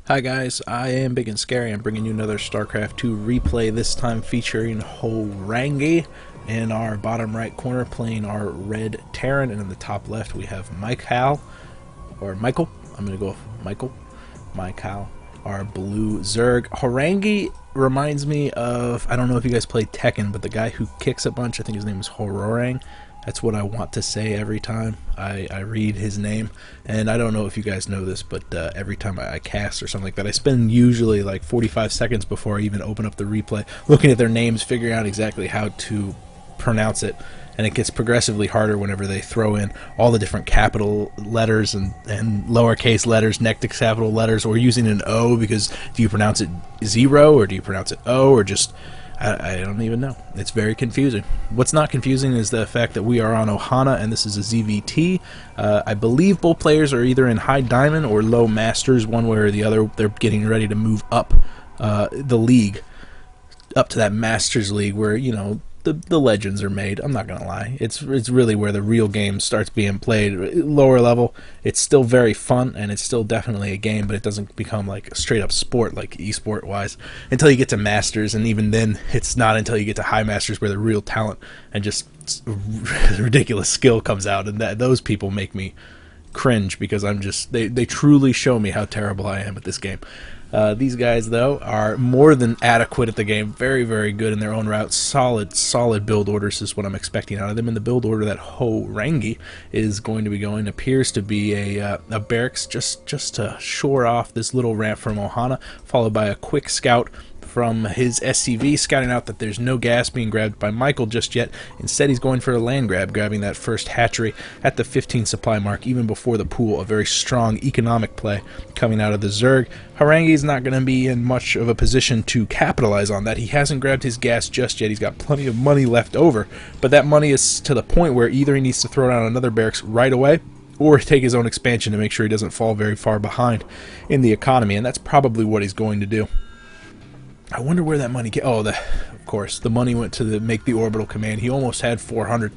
Hi guys, I am Big and Scary. I'm bringing you another StarCraft 2 replay, this time featuring Horangi in our bottom right corner playing our red Terran, and in the top left we have Mykal, or Mykal. I'm going to go with Mykal, our blue Zerg. Horangi reminds me of, I don't know if you guys play Tekken, but the guy who kicks a bunch, I think his name is Hororang. That's what I want to say every time I read his name. And I don't know if you guys know this, but every time I cast or something like that, I spend usually like 45 seconds before I even open up the replay looking at their names, figuring out exactly how to pronounce it. And it gets progressively harder whenever they throw in all the different capital letters and lowercase letters next to capital letters, or using an O, because do you pronounce it zero or do you pronounce it O, or just... I don't even know. It's very confusing. What's not confusing is the fact that we are on Ohana and this is a ZVT. I believe both players are either in High Diamond or Low Masters, one way or the other. They're getting ready to move up the league, up to that Masters League where, you know, the legends are made. I'm not going to lie. It's really where the real game starts being played. Lower level, it's still very fun, and it's still definitely a game, but it doesn't become like a straight-up sport, like esport-wise, until you get to Masters, and even then, it's not until you get to High Masters where the real talent and just ridiculous skill comes out, and those people make me cringe, because they truly show me how terrible I am at this game. These guys, though, are more than adequate at the game. Very, very good in their own route. Solid build orders is what I'm expecting out of them. And the build order that Horangi is going to be going appears to be a barracks just to shore off this little ramp from Ohana, followed by a quick scout from his SCV, scouting out that there's no gas being grabbed by Mykal just yet. Instead, he's going for a land grab, grabbing that first hatchery at the 15 supply mark, even before the pool. A very strong economic play coming out of the Zerg. Horangi's not going to be in much of a position to capitalize on that. He hasn't grabbed his gas just yet. He's got plenty of money left over, but that money is to the point where either he needs to throw down another barracks right away, or take his own expansion to make sure he doesn't fall very far behind in the economy, and that's probably what he's going to do. I wonder where that money came. Oh, of course, the money went to make the orbital command. He almost had 400,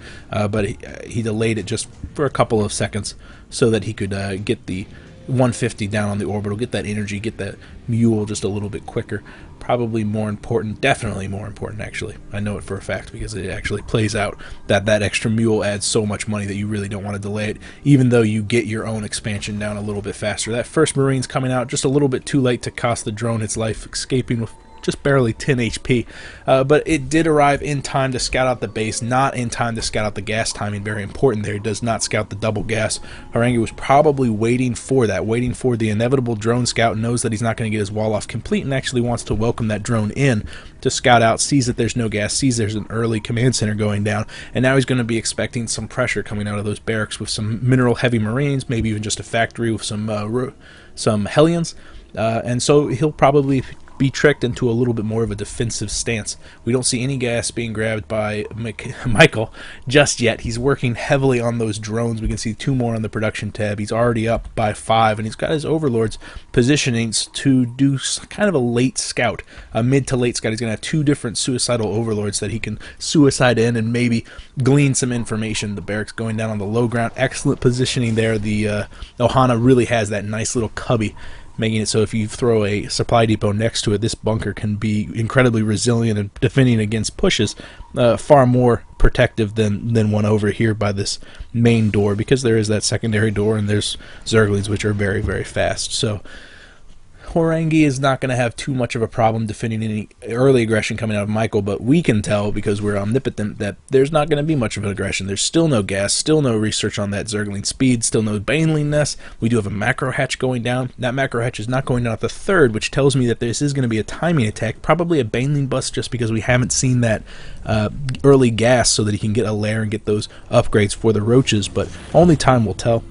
but he delayed it just for a couple of seconds so that he could get the 150 down on the orbital, get that energy, get that mule just a little bit quicker. Probably more important, definitely more important, actually. I know it for a fact because it actually plays out that extra mule adds so much money that you really don't want to delay it, even though you get your own expansion down a little bit faster. That first Marine's coming out just a little bit too late to cost the drone its life, escaping with just barely 10 HP, but it did arrive in time to scout out the base, not in time to scout out the gas timing. Very important there. It does not scout the double gas. Horangi was probably waiting for that, waiting for the inevitable drone scout, knows that he's not going to get his wall off complete, and actually wants to welcome that drone in to scout out, sees that there's no gas, sees there's an early command center going down, and now he's going to be expecting some pressure coming out of those barracks with some mineral heavy Marines, maybe even just a factory with some Hellions, and so he'll probably be tricked into a little bit more of a defensive stance. We don't see any gas being grabbed by Mykal just yet. He's working heavily on those drones. We can see 2 more on the production tab. He's already up by 5, and he's got his overlords positionings to do kind of a late scout, a mid to late scout. He's going to have 2 different suicidal overlords that he can suicide in and maybe glean some information. The barracks going down on the low ground. Excellent positioning there. The Ohana really has that nice little cubby, making it so if you throw a supply depot next to it, this bunker can be incredibly resilient and defending against pushes, far more protective than one over here by this main door, because there is that secondary door and there's Zerglings which are very, very fast. So Horangi is not going to have too much of a problem defending any early aggression coming out of Mykal, but we can tell, because we're omnipotent, that there's not going to be much of an aggression. There's still no gas, still no research on that Zergling speed, still no Baneling nest. We do have a macro hatch going down. That macro hatch is not going down at the 3rd, which tells me that this is going to be a timing attack, probably a Baneling bust, just because we haven't seen that early gas so that he can get a lair and get those upgrades for the roaches, but only time will tell.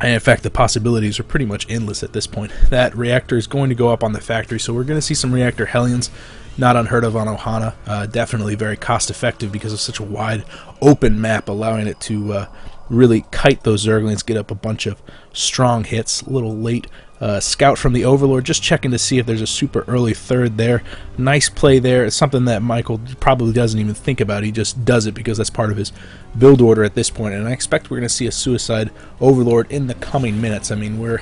And in fact, the possibilities are pretty much endless at this point. That reactor is going to go up on the factory, so we're going to see some reactor Hellions. Not unheard of on Ohana. Definitely very cost effective because of such a wide open map, allowing it to really kite those Zerglings, get up a bunch of strong hits. A little late scout from the Overlord, just checking to see if there's a super early third there. Nice play there. It's something that Mykal probably doesn't even think about. He just does it because that's part of his build order at this point. And I expect we're going to see a suicide Overlord in the coming minutes. I mean, we're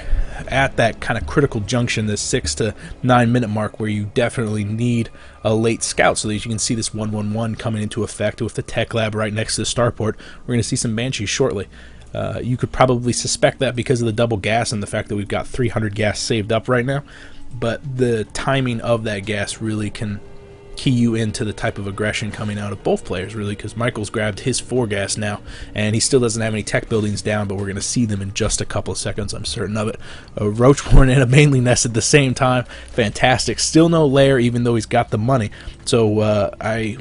at that kind of critical junction, this 6 to 9 minute mark, where you definitely need a late scout so that you can see this 1-1-1 coming into effect with the tech lab right next to the starport. We're going to see some Banshees shortly. You could probably suspect that because of the double gas and the fact that we've got 300 gas saved up right now, but the timing of that gas really can key you into the type of aggression coming out of both players, really, because Mykal's grabbed his 4 gas now, and he still doesn't have any tech buildings down, but we're going to see them in just a couple of seconds, I'm certain of it. A Roachborn and a Mainly Nest at the same time, fantastic. Still no lair, even though he's got the money, so I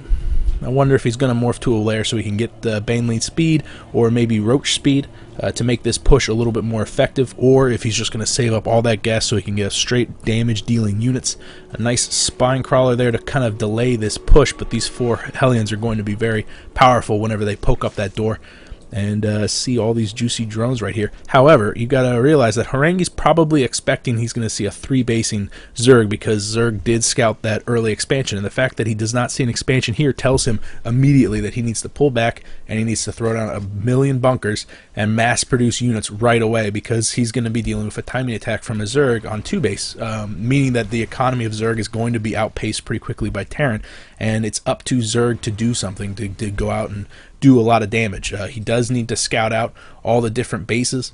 wonder if he's going to morph to a lair so he can get Baneling speed or maybe Roach speed to make this push a little bit more effective, or if he's just going to save up all that gas so he can get straight damage dealing units. A nice spine crawler there to kind of delay this push, but these 4 Hellions are going to be very powerful whenever they poke up that door and see all these juicy drones right here. However, you got to realize that Horangi's probably expecting he's going to see a 3-basing Zerg because Zerg did scout that early expansion, and the fact that he does not see an expansion here tells him immediately that he needs to pull back and he needs to throw down 1,000,000 bunkers and mass produce units right away, because he's going to be dealing with a timing attack from a Zerg on 2 base, meaning that the economy of Zerg is going to be outpaced pretty quickly by Terran, and it's up to Zerg to do something, to go out and do a lot of damage. He does need to scout out all the different bases.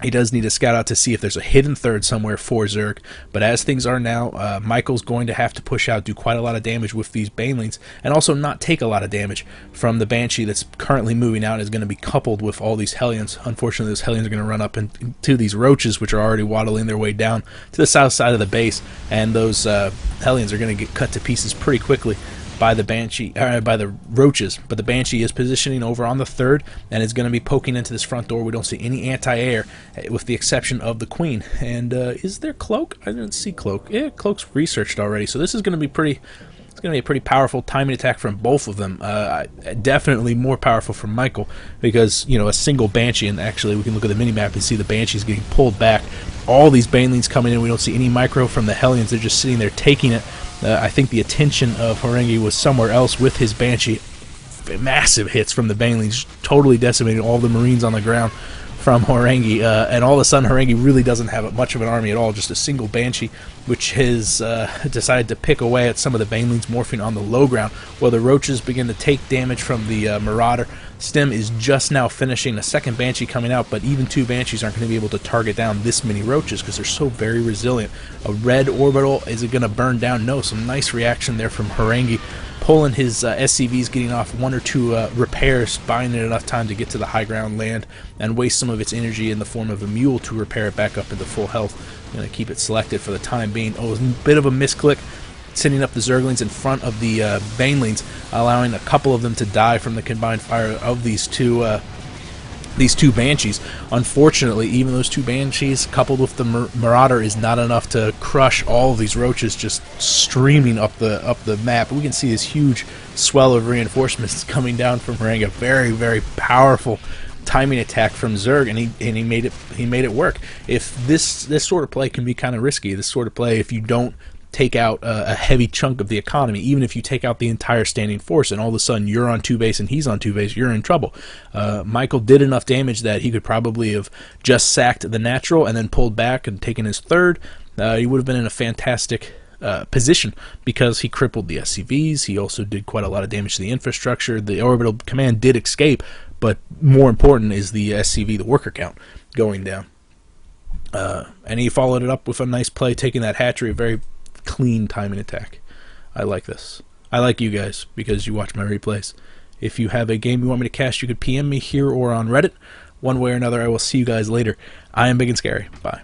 He does need to scout out to see if there's a hidden third somewhere for Zerg, but as things are now, Mykal's going to have to push out, do quite a lot of damage with these Banelings, and also not take a lot of damage from the Banshee that's currently moving out, is going to be coupled with all these Hellions. Unfortunately, those Hellions are going to run up into these Roaches, which are already waddling their way down to the south side of the base, and those Hellions are going to get cut to pieces pretty quickly by the Banshee, by the Roaches. But the Banshee is positioning over on the 3rd and is going to be poking into this front door. We don't see any anti-air with the exception of the Queen. And is there Cloak? I didn't see Cloak. Yeah, Cloak's researched already, so this is going to be pretty. It's going to be a pretty powerful timing attack from both of them. Definitely more powerful from Mykal because, you know, a single Banshee, and actually we can look at the minimap and see the Banshees getting pulled back. All these Banelings coming in. We don't see any micro from the Hellions. They're just sitting there taking it. I think the attention of Horangi was somewhere else with his Banshee. Massive hits from the Banelings, totally decimating all the Marines on the ground from Horangi, and all of a sudden Horangi really doesn't have much of an army at all, just a single Banshee, which has decided to pick away at some of the Banelings morphing on the low ground, while the Roaches begin to take damage from the Marauder. Stem is just now finishing a second Banshee coming out, but even 2 Banshees aren't going to be able to target down this many Roaches because they're so very resilient. A red orbital, is it going to burn down? No. Some nice reaction there from Horangi, pulling his SCVs, getting off 1 or 2 repairs, buying it enough time to get to the high ground land and waste some of its energy in the form of a mule to repair it back up into full health. Going to keep it selected for the time being. Oh, it was a bit of a misclick, sending up the Zerglings in front of the Banelings, allowing a couple of them to die from the combined fire of these two Banshees. Unfortunately, even those 2 Banshees coupled with the Marauder is not enough to crush all of these Roaches just streaming up the map. We can see this huge swell of reinforcements coming down from Horangi. Very, very powerful timing attack from Zerg, and he made it work. If this sort of play can be kind of risky, this sort of play, if you don't take out a heavy chunk of the economy, even if you take out the entire standing force and all of a sudden you're on 2 base and he's on 2 base, you're in trouble. Mykal did enough damage that he could probably have just sacked the natural and then pulled back and taken his 3rd. He would have been in a fantastic position because he crippled the SCVs. He also did quite a lot of damage to the infrastructure. The orbital command did escape, but more important is the SCV, the worker count, going down. And he followed it up with a nice play, taking that hatchery, a very clean timing attack. I like this. I like you guys because you watch my replays. If you have a game you want me to cast, you could PM me here or on Reddit. One way or another, I will see you guys later. I am Big and Scary. Bye.